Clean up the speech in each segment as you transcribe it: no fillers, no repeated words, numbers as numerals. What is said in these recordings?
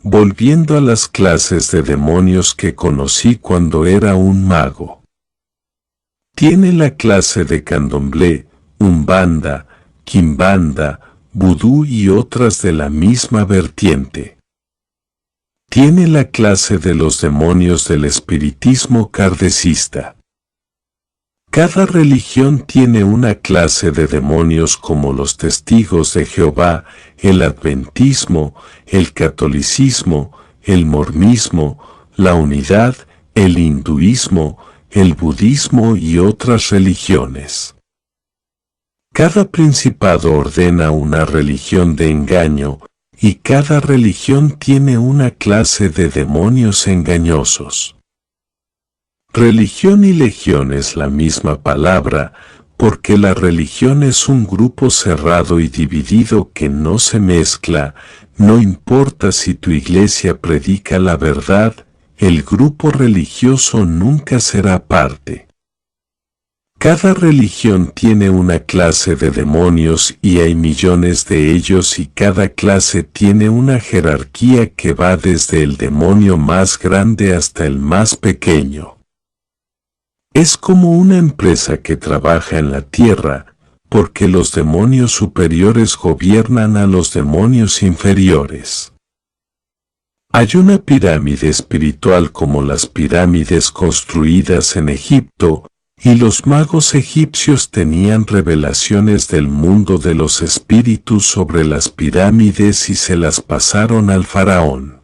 volviendo a las clases de demonios que conocí cuando era un mago. Tiene la clase de candomblé, umbanda, quimbanda, vudú y otras de la misma vertiente. Tiene la clase de los demonios del espiritismo kardecista. Cada religión tiene una clase de demonios como los testigos de Jehová, el adventismo, el catolicismo, el mormonismo, la unidad, el hinduismo, el budismo y otras religiones. Cada principado ordena una religión de engaño, y cada religión tiene una clase de demonios engañosos. Religión y legión es la misma palabra, porque la religión es un grupo cerrado y dividido que no se mezcla, no importa si tu iglesia predica la verdad, el grupo religioso nunca será parte. Cada religión tiene una clase de demonios y hay millones de ellos y cada clase tiene una jerarquía que va desde el demonio más grande hasta el más pequeño. Es como una empresa que trabaja en la tierra, porque los demonios superiores gobiernan a los demonios inferiores. Hay una pirámide espiritual como las pirámides construidas en Egipto, y los magos egipcios tenían revelaciones del mundo de los espíritus sobre las pirámides y se las pasaron al faraón.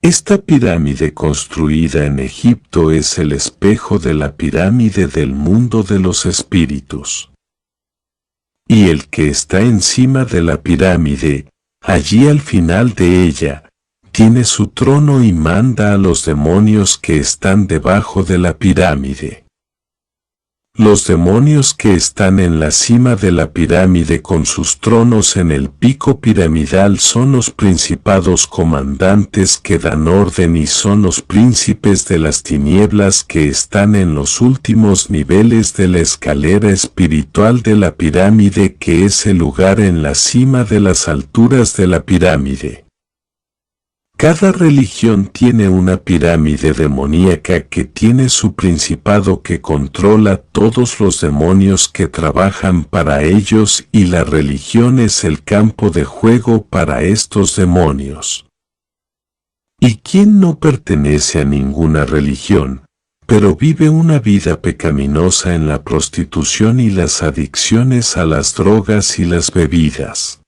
Esta pirámide construida en Egipto es el espejo de la pirámide del mundo de los espíritus. Y el que está encima de la pirámide, allí al final de ella, tiene su trono y manda a los demonios que están debajo de la pirámide. Los demonios que están en la cima de la pirámide con sus tronos en el pico piramidal son los principados comandantes que dan orden y son los príncipes de las tinieblas que están en los últimos niveles de la escalera espiritual de la pirámide que es el lugar en la cima de las alturas de la pirámide. Cada religión tiene una pirámide demoníaca que tiene su principado que controla todos los demonios que trabajan para ellos y la religión es el campo de juego para estos demonios. ¿Y quién no pertenece a ninguna religión, pero vive una vida pecaminosa en la prostitución y las adicciones a las drogas y las bebidas?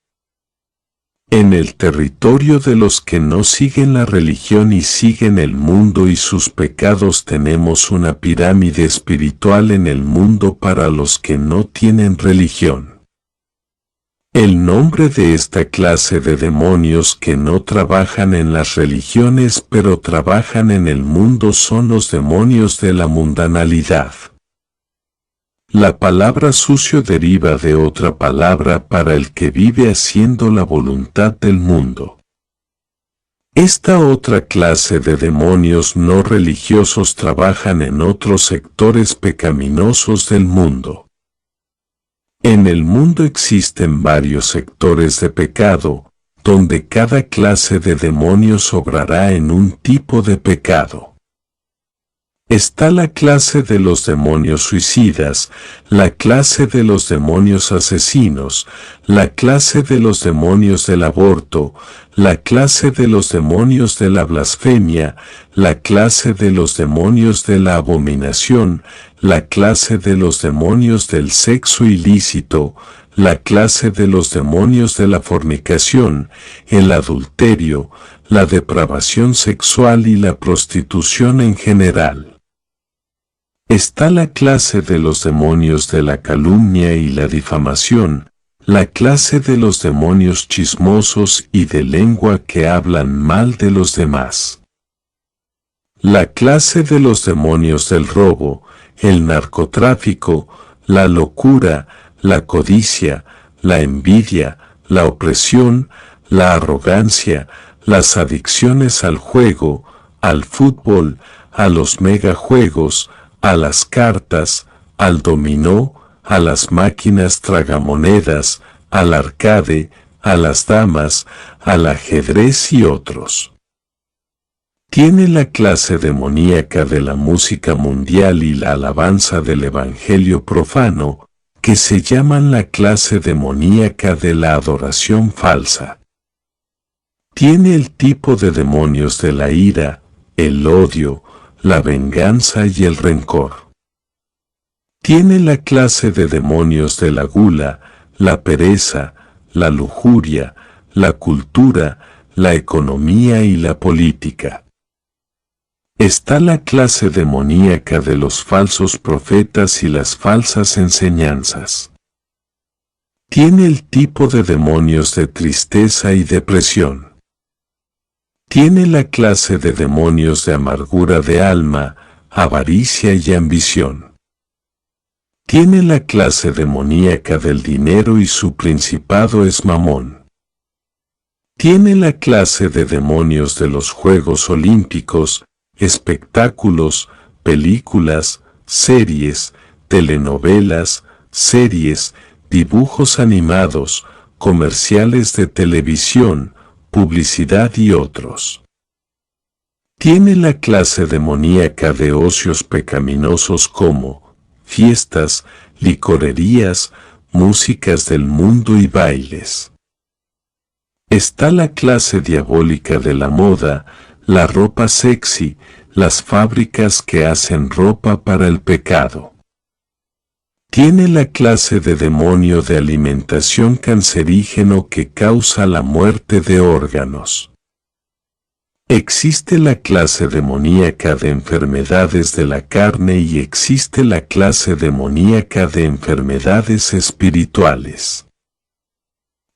En el territorio de los que no siguen la religión y siguen el mundo y sus pecados tenemos una pirámide espiritual en el mundo para los que no tienen religión. El nombre de esta clase de demonios que no trabajan en las religiones pero trabajan en el mundo son los demonios de la mundanalidad. La palabra sucio deriva de otra palabra para el que vive haciendo la voluntad del mundo. Esta otra clase de demonios no religiosos trabajan en otros sectores pecaminosos del mundo. En el mundo existen varios sectores de pecado, donde cada clase de demonios obrará en un tipo de pecado. Está la clase de los demonios suicidas, la clase de los demonios asesinos, la clase de los demonios del aborto, la clase de los demonios de la blasfemia, la clase de los demonios de la abominación, la clase de los demonios del sexo ilícito, la clase de los demonios de la fornicación, el adulterio, la depravación sexual y la prostitución en general. Está la clase de los demonios de la calumnia y la difamación, la clase de los demonios chismosos y de lengua que hablan mal de los demás. La clase de los demonios del robo, el narcotráfico, la locura, la codicia, la envidia, la opresión, la arrogancia, las adicciones al juego, al fútbol, a los megajuegos, a las cartas, al dominó, a las máquinas tragamonedas, al arcade, a las damas, al ajedrez y otros. Tiene la clase demoníaca de la música mundial y la alabanza del evangelio profano, que se llaman la clase demoníaca de la adoración falsa. Tiene el tipo de demonios de la ira, el odio, la venganza y el rencor. Tiene la clase de demonios de la gula, la pereza, la lujuria, la cultura, la economía y la política. Está la clase demoníaca de los falsos profetas y las falsas enseñanzas. Tiene el tipo de demonios de tristeza y depresión. Tiene la clase de demonios de amargura de alma, avaricia y ambición. Tiene la clase demoníaca del dinero y su principado es Mamón. Tiene la clase de demonios de los Juegos Olímpicos, espectáculos, películas, series, telenovelas, series, dibujos animados, comerciales de televisión, publicidad y otros. Tiene la clase demoníaca de ocios pecaminosos como fiestas, licorerías, músicas del mundo y bailes. Está la clase diabólica de la moda, la ropa sexy, las fábricas que hacen ropa para el pecado. Tiene la clase de demonio de alimentación cancerígeno que causa la muerte de órganos. Existe la clase demoníaca de enfermedades de la carne y existe la clase demoníaca de enfermedades espirituales.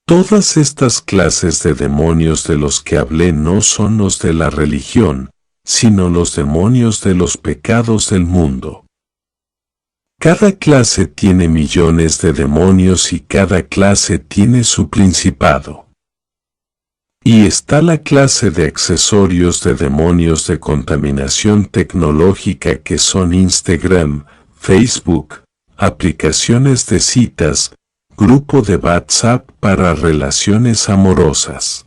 Todas estas clases de demonios de los que hablé no son los de la religión, sino los demonios de los pecados del mundo. Cada clase tiene millones de demonios y cada clase tiene su principado. Y está la clase de accesorios de demonios de contaminación tecnológica que son Instagram, Facebook, aplicaciones de citas, grupo de WhatsApp para relaciones amorosas.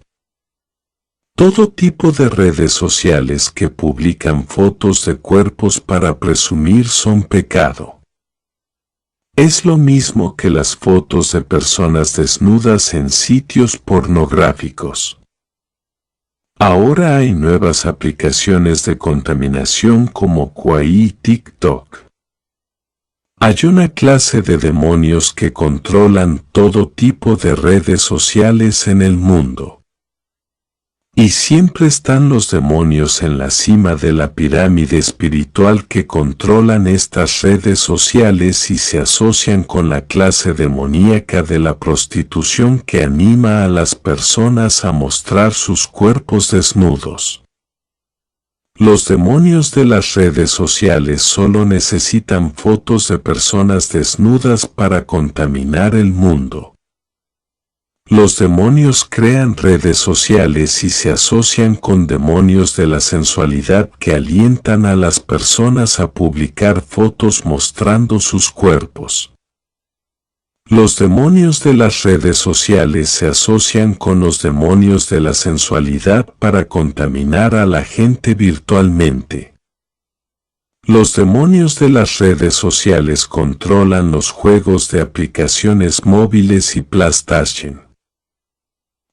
Todo tipo de redes sociales que publican fotos de cuerpos para presumir son pecado. Es lo mismo que las fotos de personas desnudas en sitios pornográficos. Ahora hay nuevas aplicaciones de contaminación como Kwai y TikTok. Hay una clase de demonios que controlan todo tipo de redes sociales en el mundo. Y siempre están los demonios en la cima de la pirámide espiritual que controlan estas redes sociales y se asocian con la clase demoníaca de la prostitución que anima a las personas a mostrar sus cuerpos desnudos. Los demonios de las redes sociales solo necesitan fotos de personas desnudas para contaminar el mundo. Los demonios crean redes sociales y se asocian con demonios de la sensualidad que alientan a las personas a publicar fotos mostrando sus cuerpos. Los demonios de las redes sociales se asocian con los demonios de la sensualidad para contaminar a la gente virtualmente. Los demonios de las redes sociales controlan los juegos de aplicaciones móviles y PlayStation.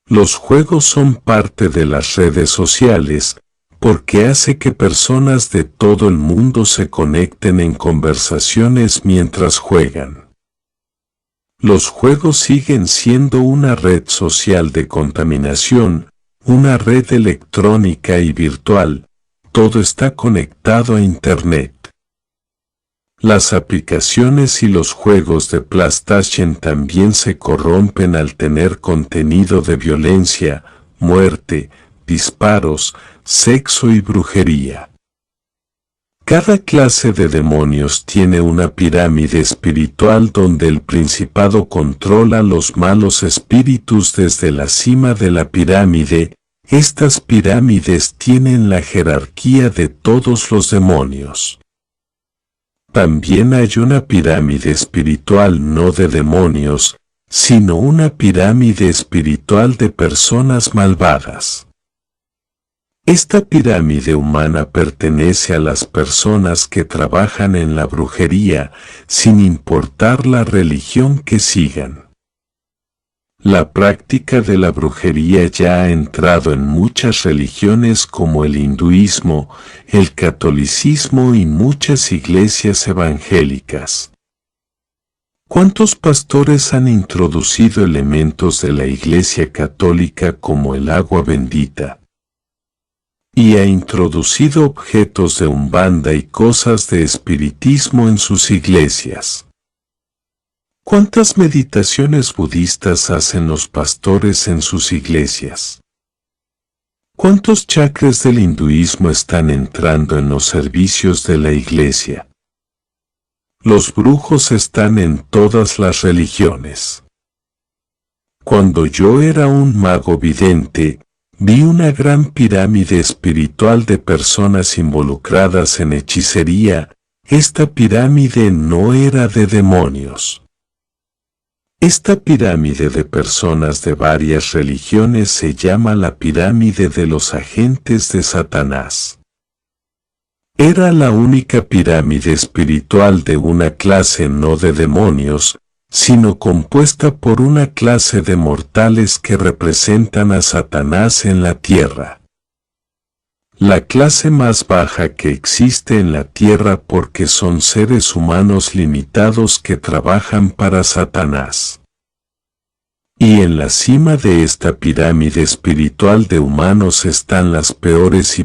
Los juegos son parte de las redes sociales, porque hace que personas de todo el mundo se conecten en conversaciones mientras juegan. Los juegos siguen siendo una red social de contaminación, una red electrónica y virtual, todo está conectado a Internet. Las aplicaciones y los juegos de PlayStation también se corrompen al tener contenido de violencia, muerte, disparos, sexo y brujería. Cada clase de demonios tiene una pirámide espiritual donde el principado controla los malos espíritus desde la cima de la pirámide. Estas pirámides tienen la jerarquía de todos los demonios. También hay una pirámide espiritual no de demonios, sino una pirámide espiritual de personas malvadas. Esta pirámide humana pertenece a las personas que trabajan en la brujería, sin importar la religión que sigan. La práctica de la brujería ya ha entrado en muchas religiones como el hinduismo, el catolicismo y muchas iglesias evangélicas. ¿Cuántos pastores han introducido elementos de la Iglesia Católica como el agua bendita? Y ha introducido objetos de umbanda y cosas de espiritismo en sus iglesias. ¿Cuántas meditaciones budistas hacen los pastores en sus iglesias? ¿Cuántos chakras del hinduismo están entrando en los servicios de la iglesia? Los brujos están en todas las religiones. Cuando yo era un mago vidente, vi una gran pirámide espiritual de personas involucradas en hechicería. Esta pirámide no era de demonios. Esta pirámide de personas de varias religiones se llama la pirámide de los agentes de Satanás. Era la única pirámide espiritual de una clase no de demonios, sino compuesta por una clase de mortales que representan a Satanás en la tierra. La clase más baja que existe en la tierra porque son seres humanos limitados que trabajan para Satanás. Y en la cima de esta pirámide espiritual de humanos están las peores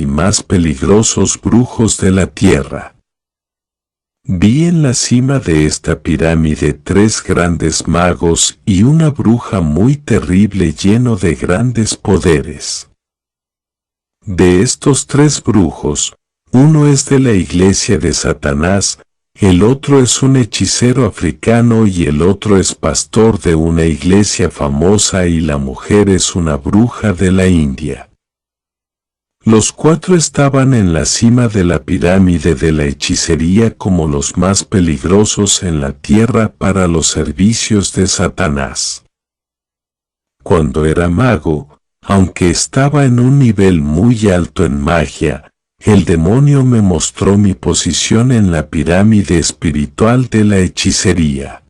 y más peligrosos brujos de la tierra. Vi en la cima de esta pirámide 3 grandes magos y una bruja muy terrible lleno de grandes poderes. De estos 3 brujos, uno es de la iglesia de Satanás, el otro es un hechicero africano y el otro es pastor de una iglesia famosa y la mujer es una bruja de la India. Los 4 estaban en la cima de la pirámide de la hechicería como los más peligrosos en la tierra para los servicios de Satanás. Cuando era mago, aunque estaba en un nivel muy alto en magia, el demonio me mostró mi posición en la pirámide espiritual de la hechicería.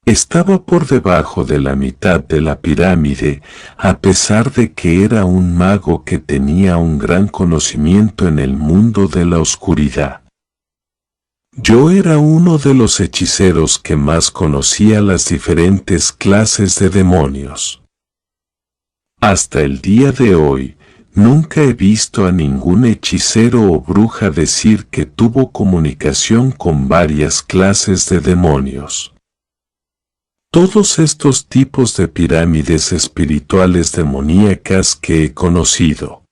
Estaba por debajo de la mitad de la pirámide, a pesar de que era un mago que tenía un gran conocimiento en el mundo de la oscuridad. Yo era uno de los hechiceros que más conocía las diferentes clases de demonios. Hasta el día de hoy, nunca he visto a ningún hechicero o bruja decir que tuvo comunicación con varias clases de demonios. Todos estos tipos de pirámides espirituales demoníacas que he conocido.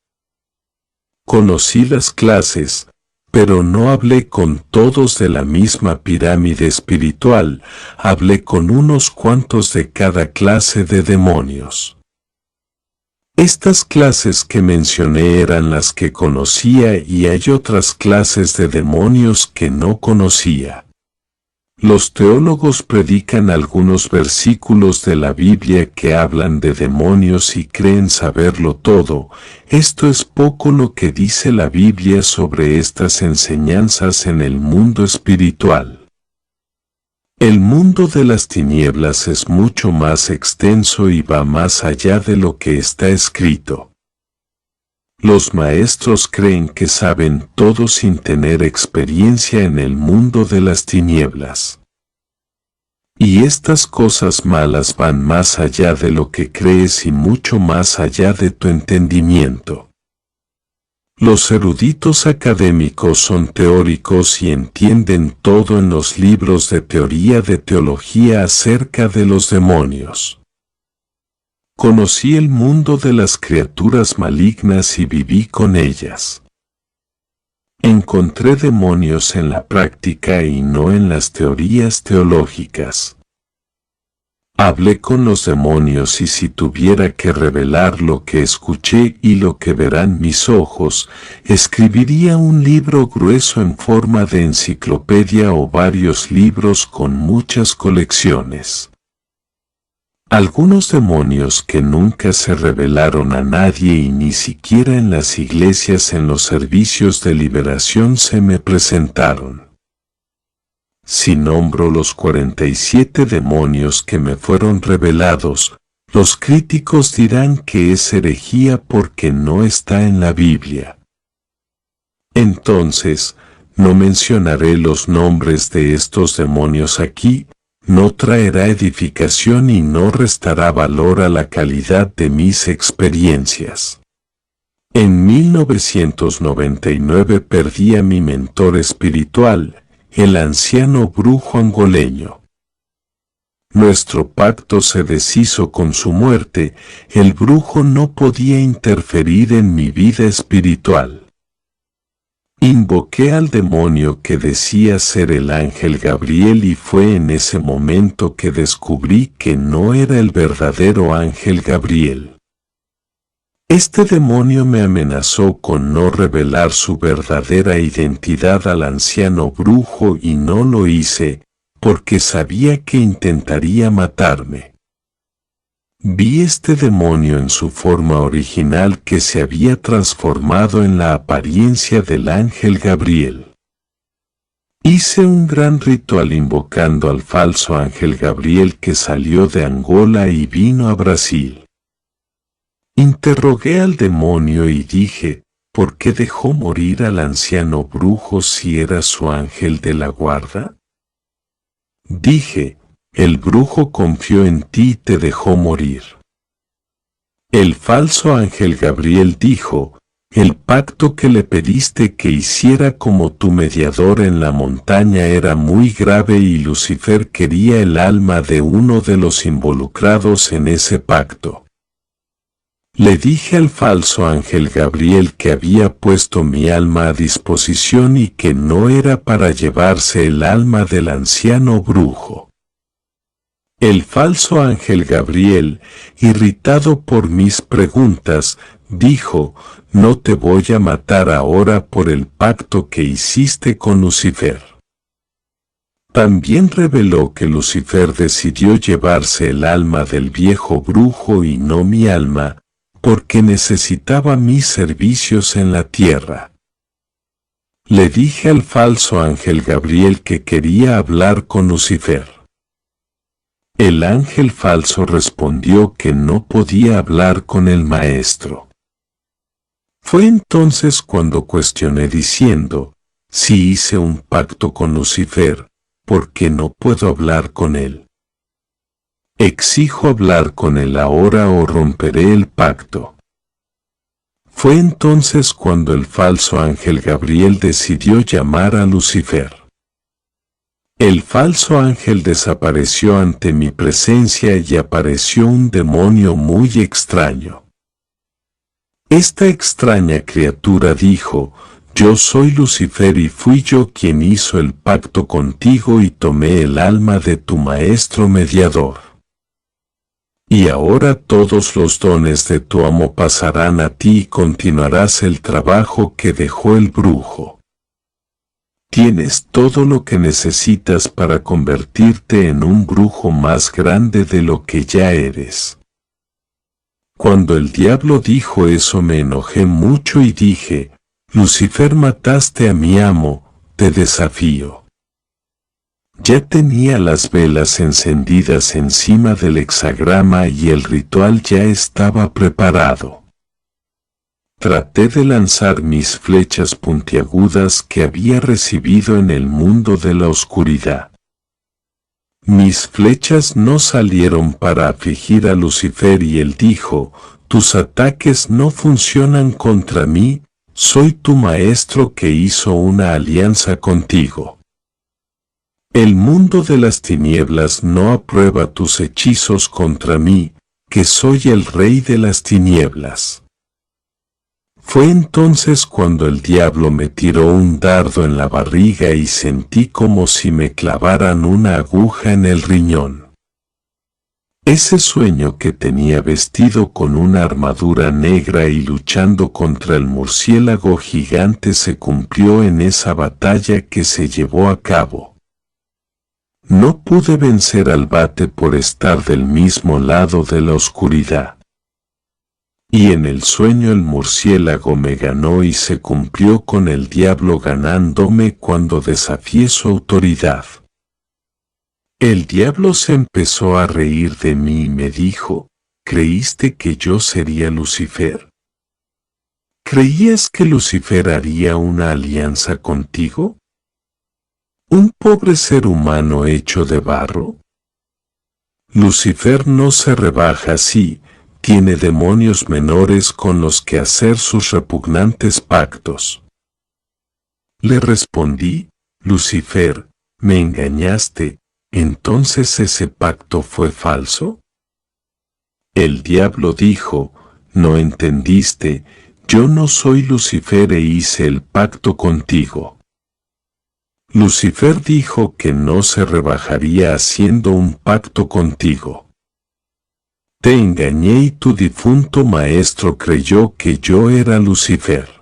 Conocí las clases, pero no hablé con todos de la misma pirámide espiritual, hablé con unos cuantos de cada clase de demonios. Estas clases que mencioné eran las que conocía y hay otras clases de demonios que no conocía. Los teólogos predican algunos versículos de la Biblia que hablan de demonios y creen saberlo todo. Esto es poco lo que dice la Biblia sobre estas enseñanzas en el mundo espiritual. El mundo de las tinieblas es mucho más extenso y va más allá de lo que está escrito. Los maestros creen que saben todo sin tener experiencia en el mundo de las tinieblas. Y estas cosas malas van más allá de lo que crees y mucho más allá de tu entendimiento. Los eruditos académicos son teóricos y entienden todo en los libros de teoría de teología acerca de los demonios. Conocí el mundo de las criaturas malignas y viví con ellas. Encontré demonios en la práctica y no en las teorías teológicas. Hablé con los demonios y si tuviera que revelar lo que escuché y lo que verán mis ojos, escribiría un libro grueso en forma de enciclopedia o varios libros con muchas colecciones. Algunos demonios que nunca se revelaron a nadie y ni siquiera en las iglesias en los servicios de liberación se me presentaron. Si nombro los 47 demonios que me fueron revelados, los críticos dirán que es herejía porque no está en la Biblia. Entonces, no mencionaré los nombres de estos demonios aquí, no traerá edificación y no restará valor a la calidad de mis experiencias. En 1999 perdí a mi mentor espiritual, el anciano brujo angoleño. Nuestro pacto se deshizo con su muerte, el brujo no podía interferir en mi vida espiritual. Invoqué al demonio que decía ser el ángel Gabriel y fue en ese momento que descubrí que no era el verdadero ángel Gabriel. Este demonio me amenazó con no revelar su verdadera identidad al anciano brujo y no lo hice, porque sabía que intentaría matarme. Vi este demonio en su forma original que se había transformado en la apariencia del ángel Gabriel. Hice un gran ritual invocando al falso ángel Gabriel que salió de Angola y vino a Brasil. Interrogué al demonio y dije, ¿por qué dejó morir al anciano brujo si era su ángel de la guarda? Dije, el brujo confió en ti y te dejó morir. El falso ángel Gabriel dijo, el pacto que le pediste que hiciera como tu mediador en la montaña era muy grave y Lucifer quería el alma de uno de los involucrados en ese pacto. Le dije al falso ángel Gabriel que había puesto mi alma a disposición y que no era para llevarse el alma del anciano brujo. El falso ángel Gabriel, irritado por mis preguntas, dijo, no te voy a matar ahora por el pacto que hiciste con Lucifer. También reveló que Lucifer decidió llevarse el alma del viejo brujo y no mi alma, porque necesitaba mis servicios en la tierra. Le dije al falso ángel Gabriel que quería hablar con Lucifer. El ángel falso respondió que no podía hablar con el maestro. Fue entonces cuando cuestioné diciendo, si hice un pacto con Lucifer, ¿por qué no puedo hablar con él? Exijo hablar con él ahora o romperé el pacto. Fue entonces cuando el falso ángel Gabriel decidió llamar a Lucifer. El falso ángel desapareció ante mi presencia y apareció un demonio muy extraño. Esta extraña criatura dijo, yo soy Lucifer y fui yo quien hizo el pacto contigo y tomé el alma de tu maestro mediador. Y ahora todos los dones de tu amo pasarán a ti y continuarás el trabajo que dejó el brujo. Tienes todo lo que necesitas para convertirte en un brujo más grande de lo que ya eres. Cuando el diablo dijo eso me enojé mucho y dije, Lucifer, mataste a mi amo, te desafío. Ya tenía las velas encendidas encima del hexagrama y el ritual ya estaba preparado. Traté de lanzar mis flechas puntiagudas que había recibido en el mundo de la oscuridad. Mis flechas no salieron para afligir a Lucifer y él dijo, tus ataques no funcionan contra mí, soy tu maestro que hizo una alianza contigo. El mundo de las tinieblas no aprueba tus hechizos contra mí, que soy el rey de las tinieblas. Fue entonces cuando el diablo me tiró un dardo en la barriga y sentí como si me clavaran una aguja en el riñón. Ese sueño que tenía vestido con una armadura negra y luchando contra el murciélago gigante se cumplió en esa batalla que se llevó a cabo. No pude vencer al Bate por estar del mismo lado de la oscuridad. Y en el sueño el murciélago me ganó y se cumplió con el diablo ganándome cuando desafié su autoridad. El diablo se empezó a reír de mí y me dijo, ¿creíste que yo sería Lucifer? ¿Creías que Lucifer haría una alianza contigo? ¿Un pobre ser humano hecho de barro? Lucifer no se rebaja así, tiene demonios menores con los que hacer sus repugnantes pactos. Le respondí, Lucifer, me engañaste. ¿Entonces ese pacto fue falso? El diablo dijo, no entendiste, yo no soy Lucifer e hice el pacto contigo. Lucifer dijo que no se rebajaría haciendo un pacto contigo. Te engañé y tu difunto maestro creyó que yo era Lucifer.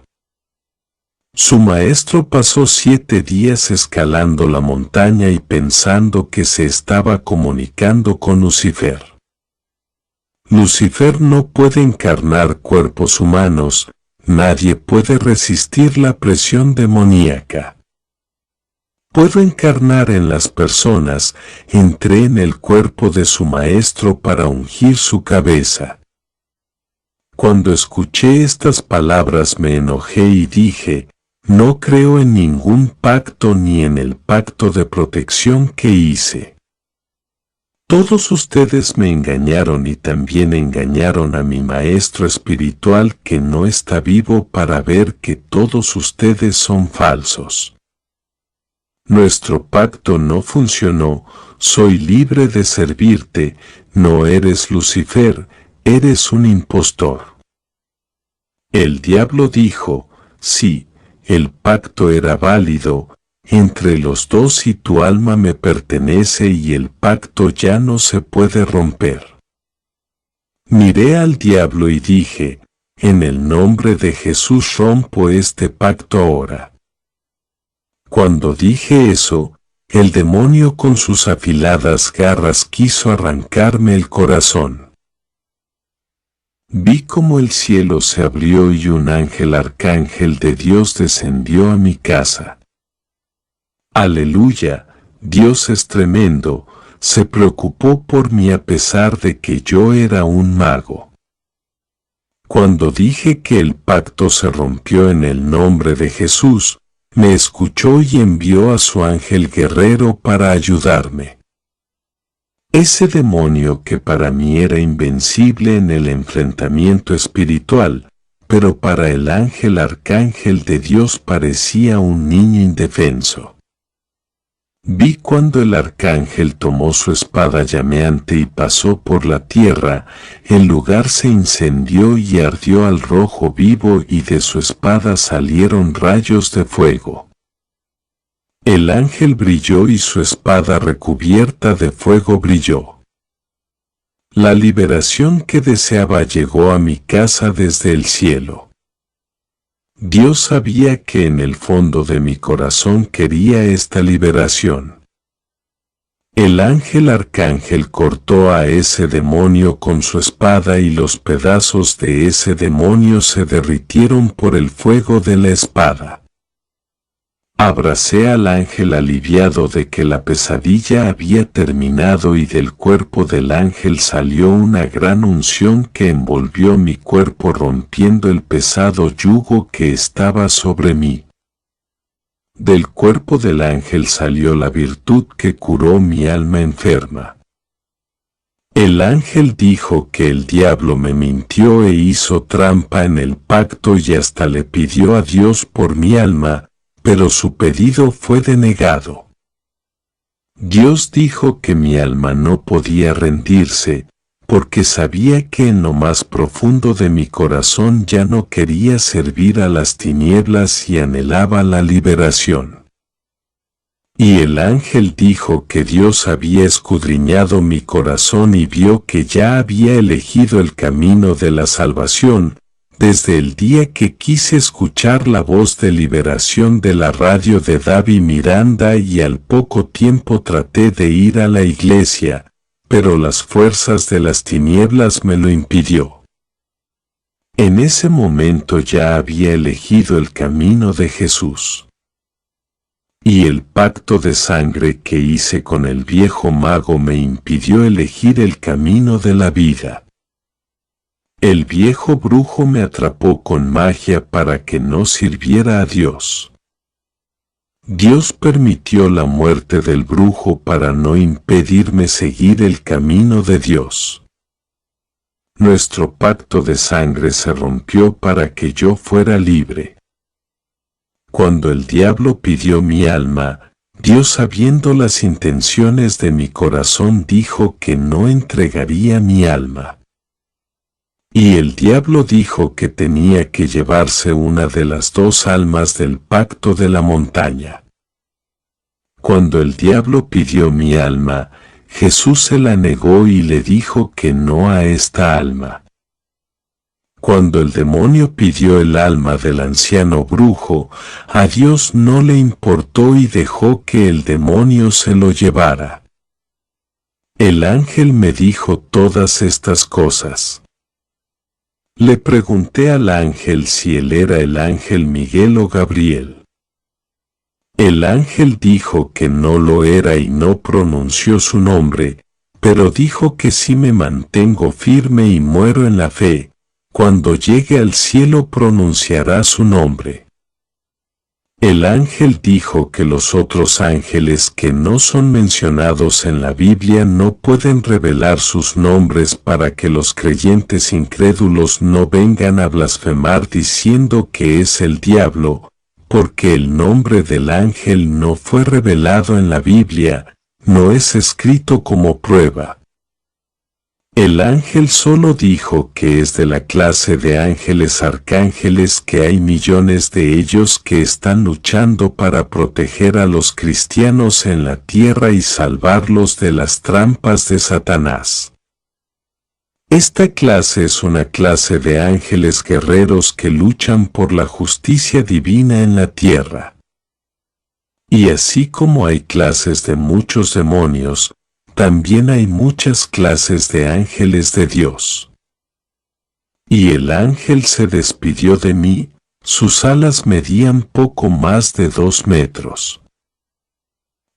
Su maestro pasó 7 días escalando la montaña y pensando que se estaba comunicando con Lucifer. Lucifer no puede encarnar cuerpos humanos, nadie puede resistir la presión demoníaca. Puedo encarnar en las personas, entré en el cuerpo de su maestro para ungir su cabeza. Cuando escuché estas palabras me enojé y dije, no creo en ningún pacto ni en el pacto de protección que hice. Todos ustedes me engañaron y también engañaron a mi maestro espiritual que no está vivo para ver que todos ustedes son falsos. Nuestro pacto no funcionó, soy libre de servirte, no eres Lucifer, eres un impostor. El diablo dijo, sí, el pacto era válido, entre los dos y tu alma me pertenece y el pacto ya no se puede romper. Miré al diablo y dije, en el nombre de Jesús rompo este pacto ahora. Cuando dije eso, el demonio con sus afiladas garras quiso arrancarme el corazón. Vi como el cielo se abrió y un ángel arcángel de Dios descendió a mi casa. Aleluya, Dios es tremendo, se preocupó por mí a pesar de que yo era un mago. Cuando dije que el pacto se rompió en el nombre de Jesús, me escuchó y envió a su ángel guerrero para ayudarme. Ese demonio que para mí era invencible en el enfrentamiento espiritual, pero para el ángel arcángel de Dios parecía un niño indefenso. Vi cuando el arcángel tomó su espada llameante y pasó por la tierra, el lugar se incendió y ardió al rojo vivo y de su espada salieron rayos de fuego. El ángel brilló y su espada recubierta de fuego brilló. La liberación que deseaba llegó a mi casa desde el cielo. Dios sabía que en el fondo de mi corazón quería esta liberación. El ángel arcángel cortó a ese demonio con su espada y los pedazos de ese demonio se derritieron por el fuego de la espada. Abracé al ángel aliviado de que la pesadilla había terminado y del cuerpo del ángel salió una gran unción que envolvió mi cuerpo rompiendo el pesado yugo que estaba sobre mí. Del cuerpo del ángel salió la virtud que curó mi alma enferma. El ángel dijo que el diablo me mintió e hizo trampa en el pacto y hasta le pidió a Dios por mi alma, pero su pedido fue denegado. Dios dijo que mi alma no podía rendirse, porque sabía que en lo más profundo de mi corazón ya no quería servir a las tinieblas y anhelaba la liberación. Y el ángel dijo que Dios había escudriñado mi corazón y vio que ya había elegido el camino de la salvación, desde el día que quise escuchar la voz de liberación de la radio de David Miranda, y al poco tiempo traté de ir a la iglesia, pero las fuerzas de las tinieblas me lo impidió. En ese momento ya había elegido el camino de Jesús. Y el pacto de sangre que hice con el viejo mago me impidió elegir el camino de la vida. El viejo brujo me atrapó con magia para que no sirviera a Dios. Dios permitió la muerte del brujo para no impedirme seguir el camino de Dios. Nuestro pacto de sangre se rompió para que yo fuera libre. Cuando el diablo pidió mi alma, Dios, sabiendo las intenciones de mi corazón, dijo que no entregaría mi alma. Y el diablo dijo que tenía que llevarse una de las dos almas del pacto de la montaña. Cuando el diablo pidió mi alma, Jesús se la negó y le dijo que no a esta alma. Cuando el demonio pidió el alma del anciano brujo, a Dios no le importó y dejó que el demonio se lo llevara. El ángel me dijo todas estas cosas. Le pregunté al ángel si él era el ángel Miguel o Gabriel. El ángel dijo que no lo era y no pronunció su nombre, pero dijo que si me mantengo firme y muero en la fe, cuando llegue al cielo pronunciará su nombre. El ángel dijo que los otros ángeles que no son mencionados en la Biblia no pueden revelar sus nombres para que los creyentes incrédulos no vengan a blasfemar diciendo que es el diablo, porque el nombre del ángel no fue revelado en la Biblia, no es escrito como prueba. El ángel solo dijo que es de la clase de ángeles arcángeles, que hay millones de ellos que están luchando para proteger a los cristianos en la tierra y salvarlos de las trampas de Satanás. Esta clase es una clase de ángeles guerreros que luchan por la justicia divina en la tierra. Y así como hay clases de muchos demonios, también hay muchas clases de ángeles de Dios. Y el ángel se despidió de mí, sus alas medían poco más de 2 metros.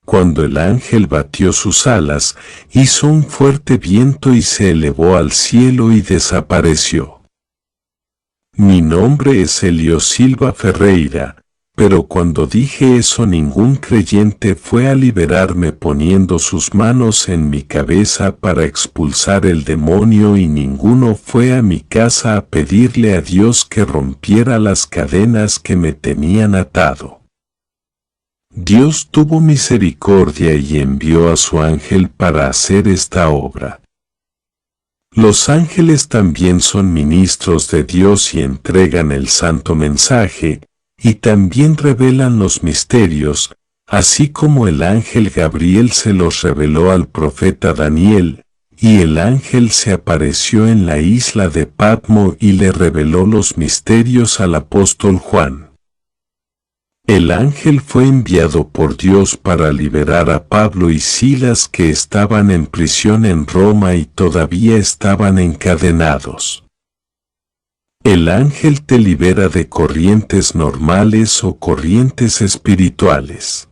Cuando el ángel batió sus alas, hizo un fuerte viento y se elevó al cielo y desapareció. Mi nombre es Elio Silva Ferreira. Pero cuando dije eso, ningún creyente fue a liberarme poniendo sus manos en mi cabeza para expulsar el demonio, y ninguno fue a mi casa a pedirle a Dios que rompiera las cadenas que me tenían atado. Dios tuvo misericordia y envió a su ángel para hacer esta obra. Los ángeles también son ministros de Dios y entregan el santo mensaje, y también revelan los misterios, así como el ángel Gabriel se los reveló al profeta Daniel, y el ángel se apareció en la isla de Patmo y le reveló los misterios al apóstol Juan. El ángel fue enviado por Dios para liberar a Pablo y Silas, que estaban en prisión en Roma y todavía estaban encadenados. El ángel te libera de corrientes normales o corrientes espirituales.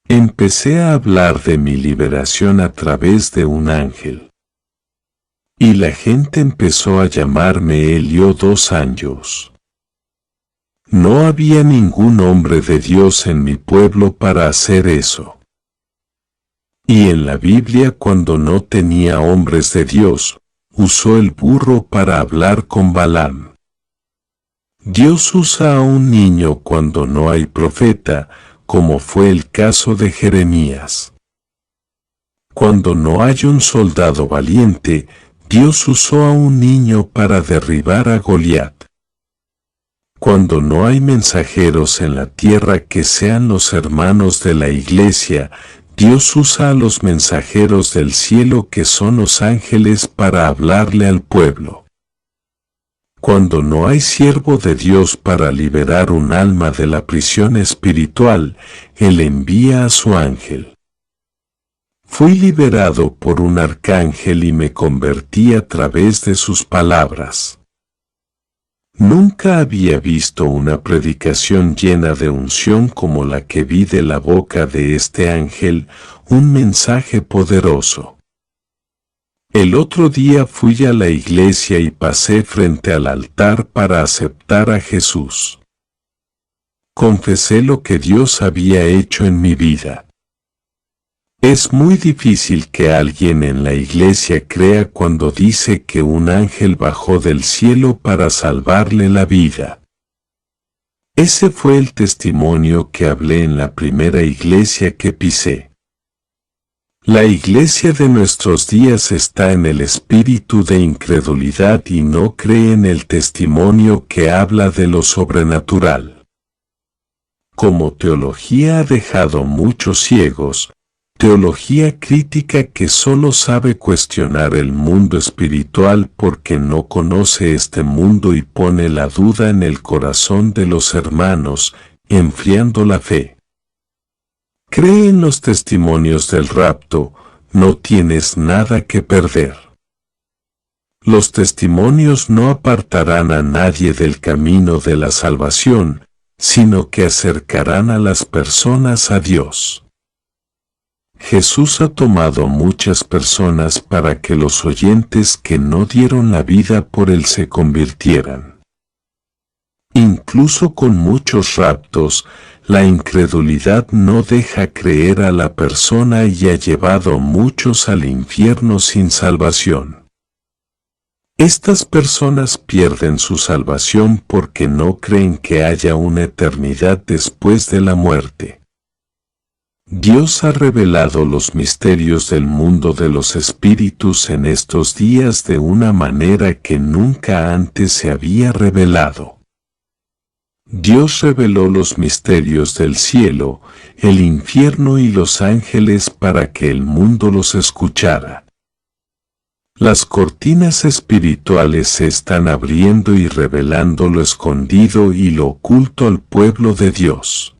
Empecé a hablar de mi liberación a través de un ángel. Y la gente empezó a llamarme Elio 2 años. No había ningún hombre de Dios en mi pueblo para hacer eso. Y en la Biblia, cuando no tenía hombres de Dios, usó el burro para hablar con Balaam. Dios usa a un niño cuando no hay profeta, como fue el caso de Jeremías. Cuando no hay un soldado valiente, Dios usó a un niño para derribar a Goliat. Cuando no hay mensajeros en la tierra que sean los hermanos de la iglesia, Dios usa a los mensajeros del cielo que son los ángeles para hablarle al pueblo. Cuando no hay siervo de Dios para liberar un alma de la prisión espiritual, Él envía a su ángel. Fui liberado por un arcángel y me convertí a través de sus palabras. Nunca había visto una predicación llena de unción como la que vi de la boca de este ángel, un mensaje poderoso. El otro día fui a la iglesia y pasé frente al altar para aceptar a Jesús. Confesé lo que Dios había hecho en mi vida. Es muy difícil que alguien en la iglesia crea cuando dice que un ángel bajó del cielo para salvarle la vida. Ese fue el testimonio que hablé en la primera iglesia que pisé. La iglesia de nuestros días está en el espíritu de incredulidad y no cree en el testimonio que habla de lo sobrenatural. Como teología ha dejado muchos ciegos, teología crítica que solo sabe cuestionar el mundo espiritual porque no conoce este mundo y pone la duda en el corazón de los hermanos, enfriando la fe. Cree en los testimonios del rapto, no tienes nada que perder. Los testimonios no apartarán a nadie del camino de la salvación, sino que acercarán a las personas a Dios. Jesús ha tomado muchas personas para que los oyentes que no dieron la vida por Él se convirtieran. Incluso con muchos raptos, la incredulidad no deja creer a la persona y ha llevado muchos al infierno sin salvación. Estas personas pierden su salvación porque no creen que haya una eternidad después de la muerte. Dios ha revelado los misterios del mundo de los espíritus en estos días de una manera que nunca antes se había revelado. Dios reveló los misterios del cielo, el infierno y los ángeles para que el mundo los escuchara. Las cortinas espirituales se están abriendo y revelando lo escondido y lo oculto al pueblo de Dios.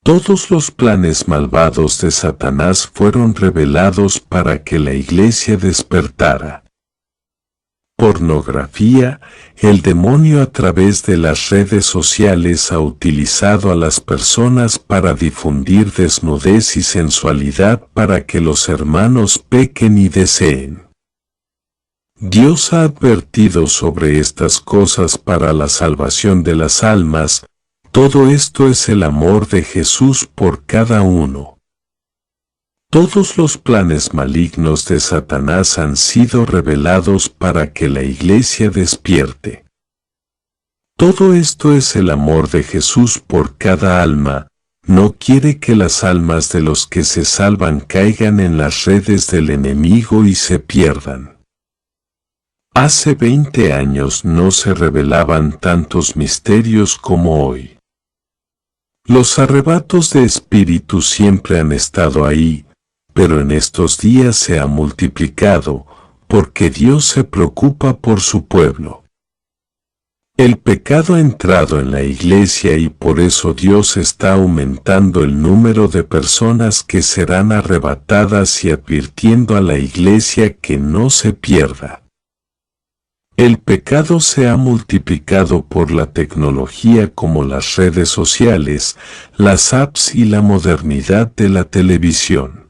Todos los planes malvados de Satanás fueron revelados para que la iglesia despertara. Pornografía, el demonio a través de las redes sociales ha utilizado a las personas para difundir desnudez y sensualidad para que los hermanos pequen y deseen. Dios ha advertido sobre estas cosas para la salvación de las almas. Todo esto es el amor de Jesús por cada uno. Todos los planes malignos de Satanás han sido revelados para que la iglesia despierte. Todo esto es el amor de Jesús por cada alma. No quiere que las almas de los que se salvan caigan en las redes del enemigo y se pierdan. Hace 20 años no se revelaban tantos misterios como hoy. Los arrebatos de espíritu siempre han estado ahí, pero en estos días se ha multiplicado, porque Dios se preocupa por su pueblo. El pecado ha entrado en la iglesia y por eso Dios está aumentando el número de personas que serán arrebatadas y advirtiendo a la iglesia que no se pierda. El pecado se ha multiplicado por la tecnología como las redes sociales, las apps y la modernidad de la televisión.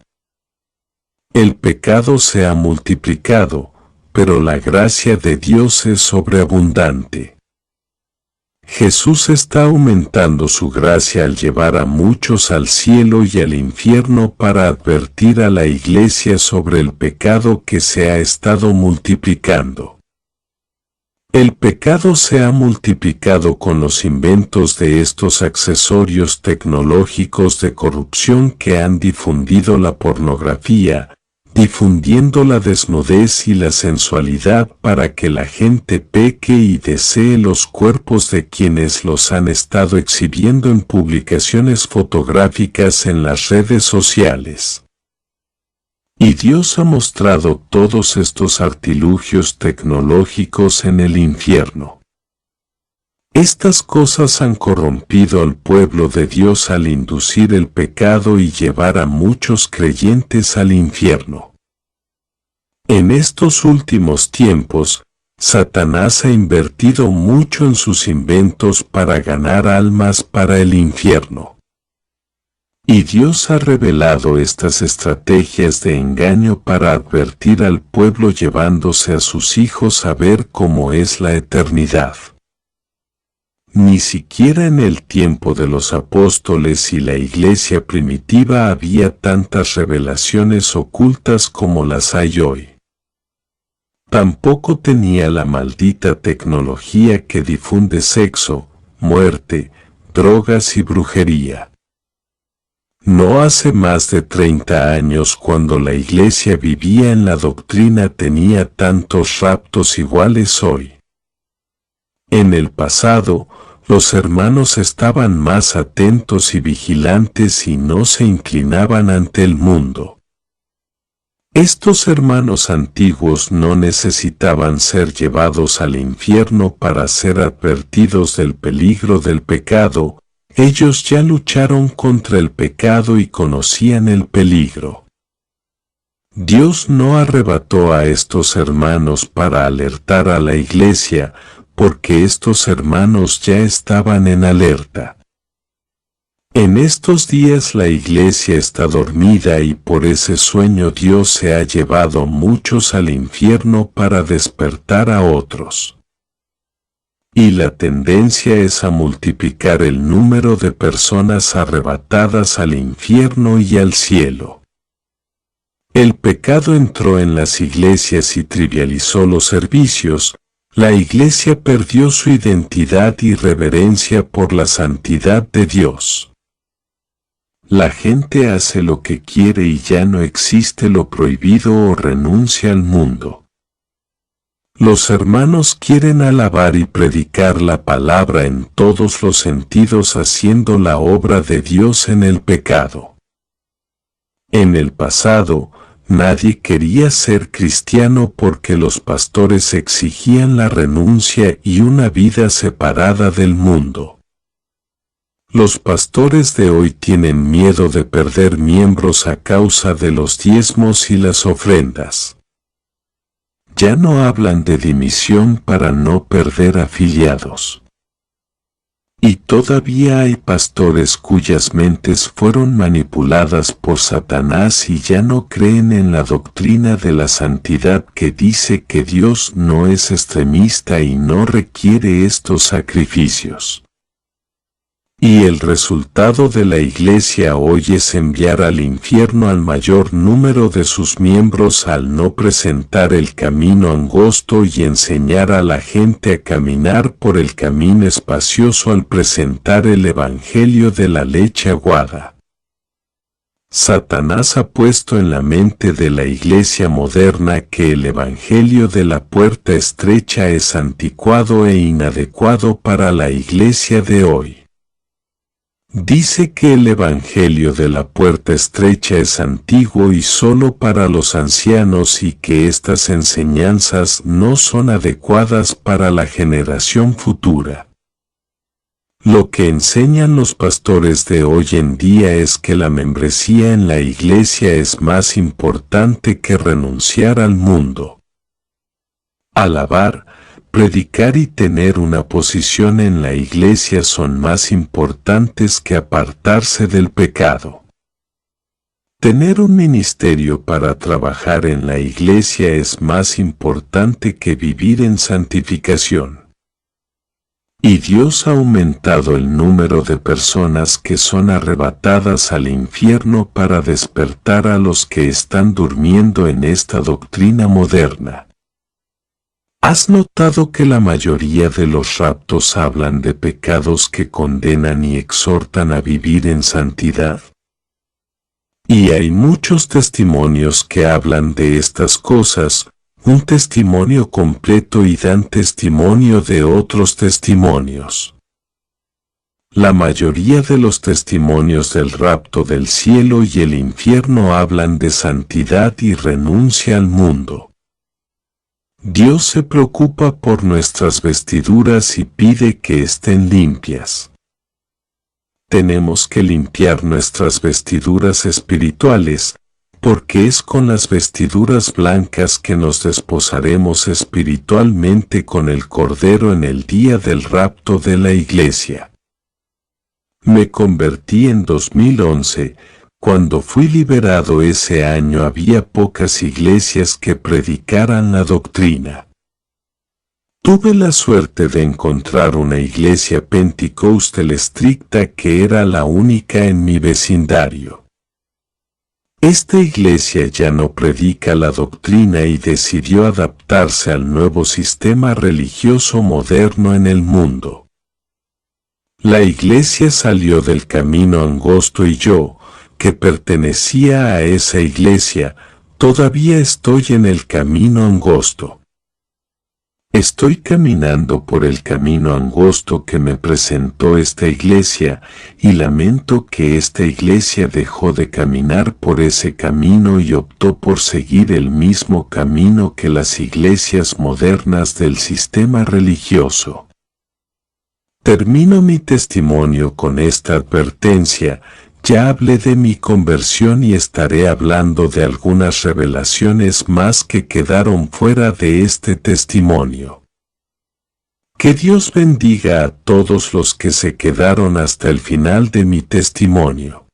El pecado se ha multiplicado, pero la gracia de Dios es sobreabundante. Jesús está aumentando su gracia al llevar a muchos al cielo y al infierno para advertir a la iglesia sobre el pecado que se ha estado multiplicando. El pecado se ha multiplicado con los inventos de estos accesorios tecnológicos de corrupción que han difundido la pornografía, difundiendo la desnudez y la sensualidad para que la gente peque y desee los cuerpos de quienes los han estado exhibiendo en publicaciones fotográficas en las redes sociales. Y Dios ha mostrado todos estos artilugios tecnológicos en el infierno. Estas cosas han corrompido al pueblo de Dios al inducir el pecado y llevar a muchos creyentes al infierno. En estos últimos tiempos, Satanás ha invertido mucho en sus inventos para ganar almas para el infierno. Y Dios ha revelado estas estrategias de engaño para advertir al pueblo llevándose a sus hijos a ver cómo es la eternidad. Ni siquiera en el tiempo de los apóstoles y la iglesia primitiva había tantas revelaciones ocultas como las hay hoy. Tampoco tenía la maldita tecnología que difunde sexo, muerte, drogas y brujería. No hace más de 30 años cuando la iglesia vivía en la doctrina tenía tantos raptos iguales hoy. En el pasado, los hermanos estaban más atentos y vigilantes y no se inclinaban ante el mundo. Estos hermanos antiguos no necesitaban ser llevados al infierno para ser advertidos del peligro del pecado, ellos ya lucharon contra el pecado y conocían el peligro. Dios no arrebató a estos hermanos para alertar a la iglesia, porque estos hermanos ya estaban en alerta. En estos días la iglesia está dormida y por ese sueño Dios se ha llevado muchos al infierno para despertar a otros. Y la tendencia es a multiplicar el número de personas arrebatadas al infierno y al cielo. El pecado entró en las iglesias y trivializó los servicios. La iglesia perdió su identidad y reverencia por la santidad de Dios. La gente hace lo que quiere y ya no existe lo prohibido o renuncia al mundo. Los hermanos quieren alabar y predicar la palabra en todos los sentidos haciendo la obra de Dios en el pecado. En el pasado, nadie quería ser cristiano porque los pastores exigían la renuncia y una vida separada del mundo. Los pastores de hoy tienen miedo de perder miembros a causa de los diezmos y las ofrendas. Ya no hablan de dimisión para no perder afiliados. Y todavía hay pastores cuyas mentes fueron manipuladas por Satanás y ya no creen en la doctrina de la santidad que dice que Dios no es extremista y no requiere estos sacrificios. Y el resultado de la iglesia hoy es enviar al infierno al mayor número de sus miembros al no presentar el camino angosto y enseñar a la gente a caminar por el camino espacioso al presentar el evangelio de la leche aguada. Satanás ha puesto en la mente de la iglesia moderna que el evangelio de la puerta estrecha es anticuado e inadecuado para la iglesia de hoy. Dice que el evangelio de la puerta estrecha es antiguo y solo para los ancianos y que estas enseñanzas no son adecuadas para la generación futura. Lo que enseñan los pastores de hoy en día es que la membresía en la iglesia es más importante que renunciar al mundo. Alabar, predicar y tener una posición en la iglesia son más importantes que apartarse del pecado. Tener un ministerio para trabajar en la iglesia es más importante que vivir en santificación. Y Dios ha aumentado el número de personas que son arrebatadas al infierno para despertar a los que están durmiendo en esta doctrina moderna. ¿Has notado que la mayoría de los raptos hablan de pecados que condenan y exhortan a vivir en santidad? Y hay muchos testimonios que hablan de estas cosas, un testimonio completo y dan testimonio de otros testimonios. La mayoría de los testimonios del rapto del cielo y el infierno hablan de santidad y renuncia al mundo. Dios se preocupa por nuestras vestiduras y pide que estén limpias. Tenemos que limpiar nuestras vestiduras espirituales, porque es con las vestiduras blancas que nos desposaremos espiritualmente con el Cordero en el día del rapto de la Iglesia. Me convertí en 2011, cuando fui liberado ese año había pocas iglesias que predicaran la doctrina. Tuve la suerte de encontrar una iglesia pentecostal estricta que era la única en mi vecindario. Esta iglesia ya no predica la doctrina y decidió adaptarse al nuevo sistema religioso moderno en el mundo. La iglesia salió del camino angosto y yo, que pertenecía a esa iglesia, todavía estoy en el camino angosto. Estoy caminando por el camino angosto que me presentó esta iglesia y lamento que esta iglesia dejó de caminar por ese camino y optó por seguir el mismo camino que las iglesias modernas del sistema religioso. Termino mi testimonio con esta advertencia. Ya hablé de mi conversión y estaré hablando de algunas revelaciones más que quedaron fuera de este testimonio. Que Dios bendiga a todos los que se quedaron hasta el final de mi testimonio.